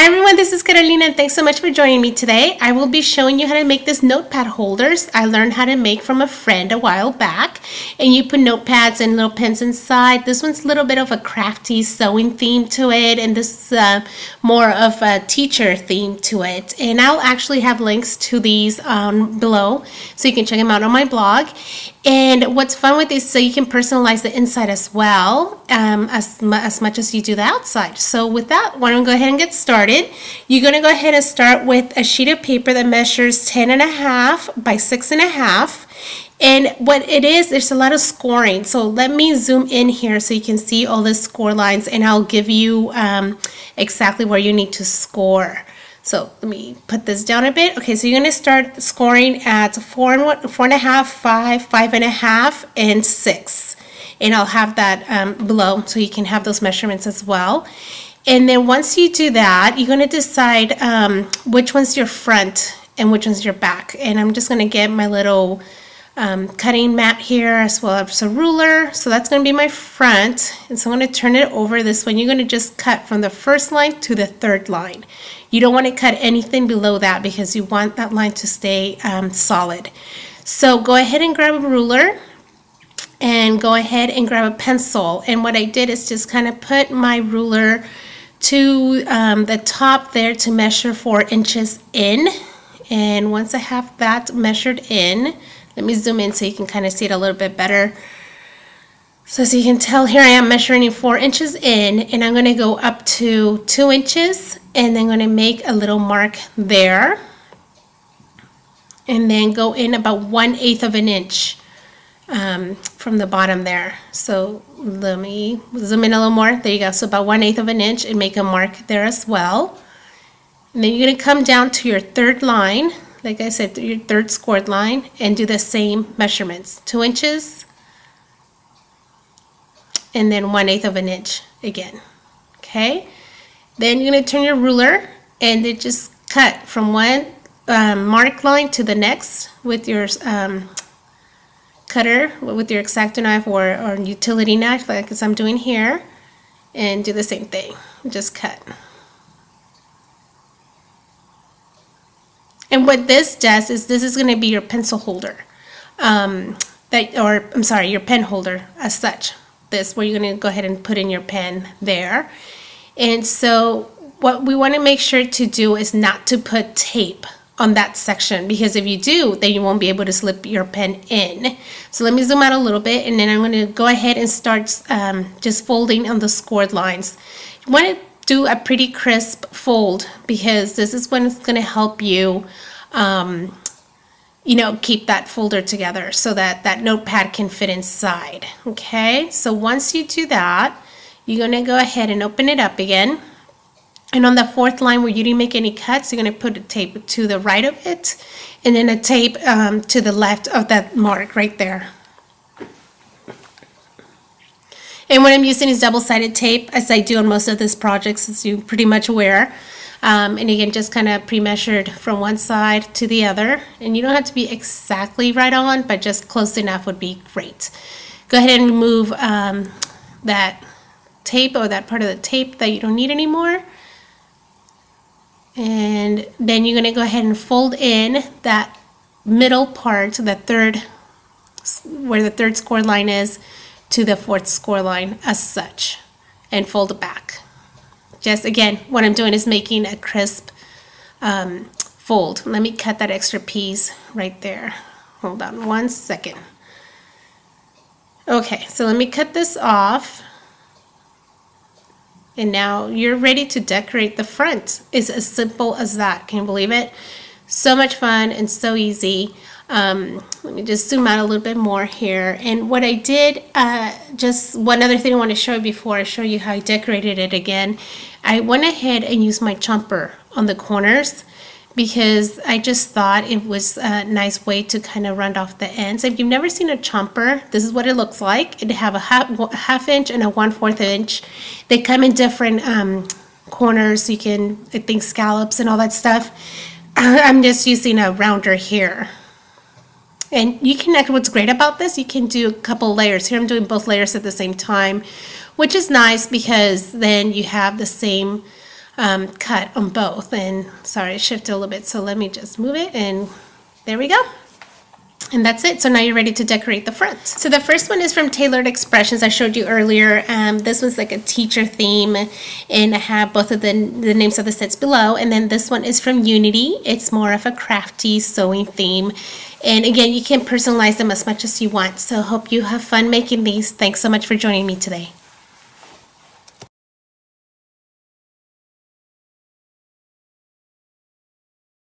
Hi everyone, this is Carolina and thanks so much for joining me today. I will be showing you how to make this notepad holders I learned how to make from a friend a while back. And you put notepads and little pens inside. This one's a little bit of a crafty sewing theme to it, and this is more of a teacher theme to it. And I'll actually have links to these below so you can check them out on my blog. And what's fun with this, so you can personalize the inside as well, as much as you do the outside. So with that, why don't we go ahead and get started. You're going to go ahead and start with a sheet of paper that measures 10.5 by 6.5. And what it is, there's a lot of scoring. So let me zoom in here so you can see all the score lines, and I'll give you exactly where you need to score. So let me put this down a bit. Okay, so you're going to start scoring at 4.5, 5, 5.5, and 6. And I'll have that below so you can have those measurements as well. And then once you do that, you're going to decide which one's your front and which one's your back. And I'm just going to get my little cutting mat here as well as a ruler. So that's going to be my front. And so I'm going to turn it over this way. You're going to just cut from the first line to the third line. You don't want to cut anything below that because you want that line to stay solid. So go ahead and grab a ruler and go ahead and grab a pencil. And what I did is just kind of put my ruler to the top there to measure 4 inches in. And once I have that measured in, let me zoom in so you can kind of see it a little bit better. So as you can tell, here I am measuring 4 inches in, and I'm going to go up to 2 inches, and then I'm going to make a little mark there, and then go in about 1/8 of an inch from the bottom there. So let me zoom in a little more. There you go. So about 1/8 of an inch, and make a mark there as well. And then you're going to come down to your third line, like I said, your third scored line, and do the same measurements. 2 inches, and then 1/8 of an inch again. Okay, then you're going to turn your ruler and then just cut from one mark line to the next with your cutter, with your X-Acto knife or utility knife, like as I'm doing here, and do the same thing. Just cut. And what this does is this is going to be your pencil holder, your pen holder as such. This where you're going to go ahead and put in your pen there. And so what we want to make sure to do is not to put tape on that section, because if you do, then you won't be able to slip your pen in. So let me zoom out a little bit, and then I'm going to go ahead and start just folding on the scored lines. You want to do a pretty crisp fold, because this is when it's going to help you keep that folder together so that that notepad can fit inside. Okay, so once you do that, you're going to go ahead and open it up again. And on the fourth line where you didn't make any cuts, you're going to put a tape to the right of it, and then a tape to the left of that mark right there. And what I'm using is double-sided tape, as I do on most of these projects, as you're pretty much aware. And again, just kind of pre-measured from one side to the other. And you don't have to be exactly right on, but just close enough would be great. Go ahead and remove that tape, or that part of the tape that you don't need anymore. And then you're going to go ahead and fold in that middle part, the third, where the third score line is, to the fourth score line as such, and fold it back. Just again, what I'm doing is making a crisp fold. Let me cut that extra piece right there. Hold on 1 second. Okay, so let me cut this off. And now you're ready to decorate the front. It's as simple as that. Can you believe it? So much fun and so easy. Let me just zoom out a little bit more here. And what I did, just one other thing I want to show you before I show you how I decorated it again. I went ahead and used my chomper on the corners, because I just thought it was a nice way to kind of round off the ends. If you've never seen a chomper, this is what it looks like. It have a half inch and a 1/4 inch. They come in different corners, so you can, I think, scallops and all that stuff. I'm just using a rounder here. And you can, what's great about this, you can do a couple layers. Here I'm doing both layers at the same time, which is nice because then you have the same cut on both. And sorry, it shifted a little bit, so let me just move it, and there we go. And that's it. So now you're ready to decorate the front. So the first one is from Tailored Expressions I showed you earlier. This one's like a teacher theme, and I have both of the names of the sets below. And then this one is from Unity. It's more of a crafty sewing theme. And again, you can personalize them as much as you want. So hope you have fun making these. Thanks so much for joining me today.